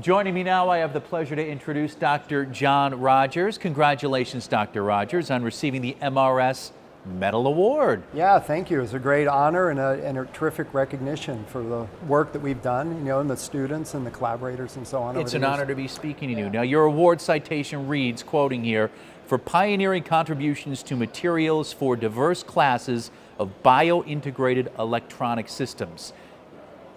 Joining me now, I have the pleasure to introduce Dr. John Rogers. Congratulations, Dr. Rogers, on receiving the MRS Medal Award. Yeah, thank you. It's a great honor and a terrific recognition for the work that we've done, and the students and the collaborators and so on. It's an honor to be speaking to you. Now, your award citation reads, quoting here, for pioneering contributions to materials for diverse classes of bio-integrated electronic systems.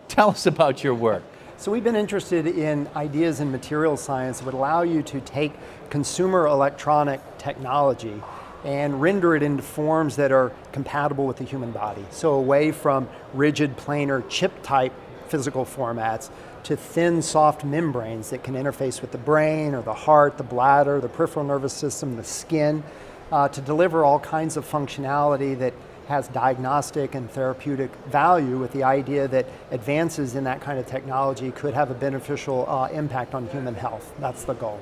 Tell us about your work. So we've been interested in ideas in materials science that would allow you to take consumer electronic technology and render it into forms that are compatible with the human body. So away from rigid, planar, chip-type physical formats to thin, soft membranes that can interface with the brain or the heart, the bladder, the peripheral nervous system, the skin, to deliver all kinds of functionality that has diagnostic and therapeutic value, with the idea that advances in that kind of technology could have a beneficial impact on human health. That's the goal.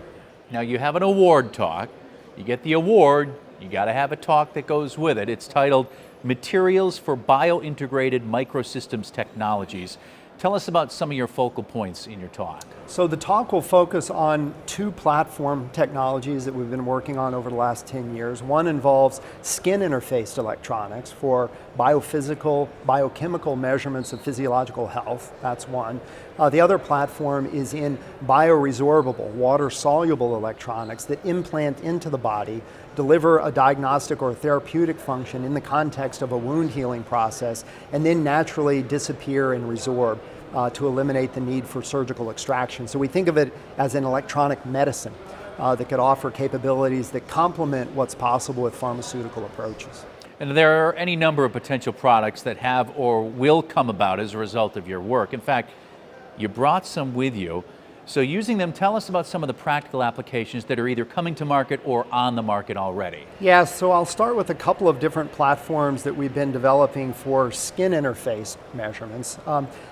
Now, you have an award talk. You get the award, you got to have a talk that goes with it. It's titled Materials for Bio-Integrated Microsystems Technologies. Tell us about some of your focal points in your talk. So the talk will focus on two platform technologies that we've been working on over the last 10 years. One involves skin interfaced electronics for biophysical, biochemical measurements of physiological health. That's one. The other platform is in bioresorbable, water-soluble electronics that implant into the body, deliver a diagnostic or therapeutic function in the context of a wound healing process, and then naturally disappear and resorb to eliminate the need for surgical extraction. So we think of it as an electronic medicine that could offer capabilities that complement what's possible with pharmaceutical approaches. And there are any number of potential products that have or will come about as a result of your work. In fact, you brought some with you. So using them, tell us about some of the practical applications that are either coming to market or on the market already. Yeah, so I'll start with a couple of different platforms that we've been developing for skin interface measurements.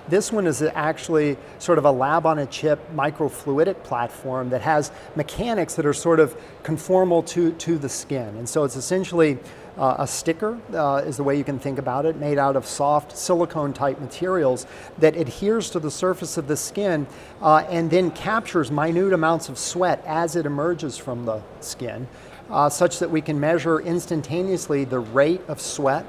This one is actually sort of a lab-on-a-chip microfluidic platform that has mechanics that are sort of conformal to the skin. And so it's essentially a sticker is the way you can think about it, made out of soft silicone type materials that adheres to the surface of the skin and then captures minute amounts of sweat as it emerges from the skin, such that we can measure instantaneously the rate of sweat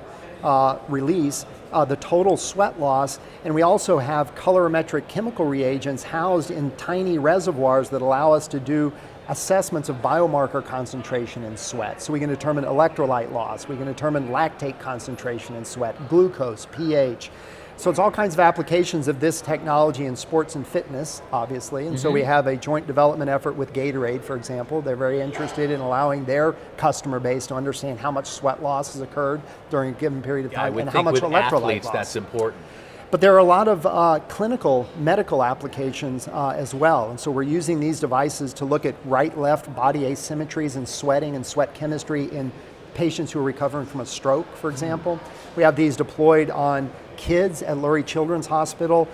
release, the total sweat loss, and we also have colorimetric chemical reagents housed in tiny reservoirs that allow us to do assessments of biomarker concentration in sweat. So we can determine electrolyte loss, we can determine lactate concentration in sweat, glucose, pH. So it's all kinds of applications of this technology in sports and fitness, obviously. And so we have a joint development effort with Gatorade, for example. They're very interested in allowing their customer base to understand how much sweat loss has occurred during a given period of time and how much electrolyte loss. That's important. But there are a lot of clinical medical applications as well. And so we're using these devices to look at right-left body asymmetries in sweating and sweat chemistry in patients who are recovering from a stroke, for example. We have these deployed on kids at Lurie Children's Hospital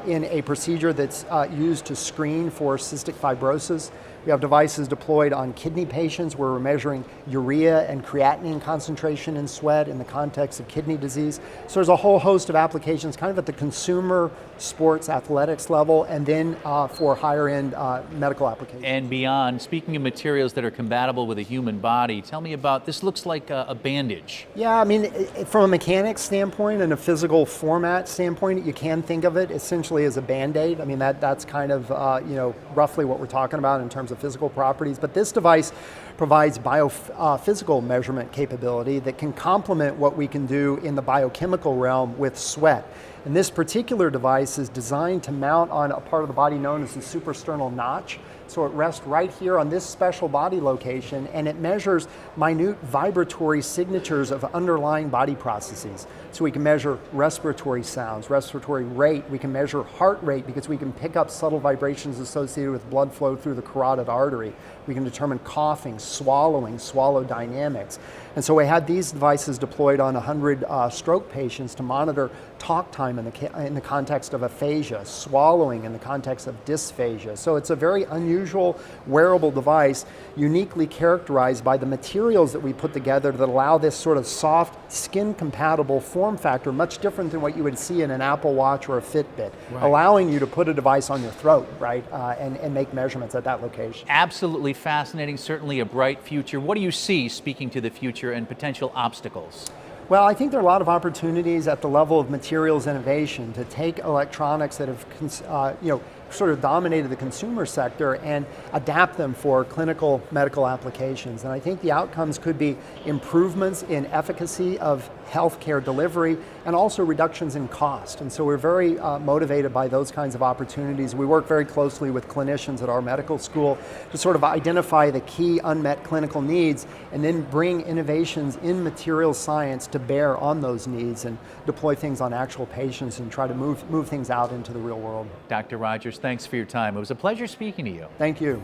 in a procedure that's used to screen for cystic fibrosis. We have devices deployed on kidney patients where we're measuring urea and creatinine concentration in sweat in the context of kidney disease. So there's a whole host of applications kind of at the consumer sports athletics level, and then for higher end medical applications. And beyond, speaking of materials that are compatible with a human body, tell me about, this looks like a bandage. Yeah, I mean, from a mechanics standpoint and a physical format standpoint, you can think of it essentially as a Band-Aid. I mean, that's kind of roughly what we're talking about in terms of physical properties. But this device provides biophysical measurement capability that can complement what we can do in the biochemical realm with sweat. And this particular device is designed to mount on a part of the body known as the suprasternal notch. So it rests right here on this special body location, and it measures minute vibratory signatures of underlying body processes. So we can measure respiratory sounds, respiratory rate, we can measure heart rate because we can pick up subtle vibrations associated with blood flow through the carotid artery. We can determine coughing, swallowing, swallow dynamics. And so we had these devices deployed on 100 stroke patients to monitor talk time in the context of aphasia, swallowing in the context of dysphagia. So it's a very unusual wearable device, uniquely characterized by the materials that we put together that allow this sort of soft, skin-compatible form factor, much different than what you would see in an Apple Watch or a Fitbit, allowing you to put a device on your throat, right, and make measurements at that location. Absolutely fascinating, certainly a bright future. What do you see, speaking to the future, and potential obstacles? Well, I think there are a lot of opportunities at the level of materials innovation to take electronics that have sort of dominated the consumer sector and adapt them for clinical medical applications. And I think the outcomes could be improvements in efficacy of healthcare delivery and also reductions in cost. And so we're very motivated by those kinds of opportunities. We work very closely with clinicians at our medical school to sort of identify the key unmet clinical needs and then bring innovations in materials science to bear on those needs and deploy things on actual patients and try to move things out into the real world. Dr. Rogers, thanks for your time. It was a pleasure speaking to you. Thank you.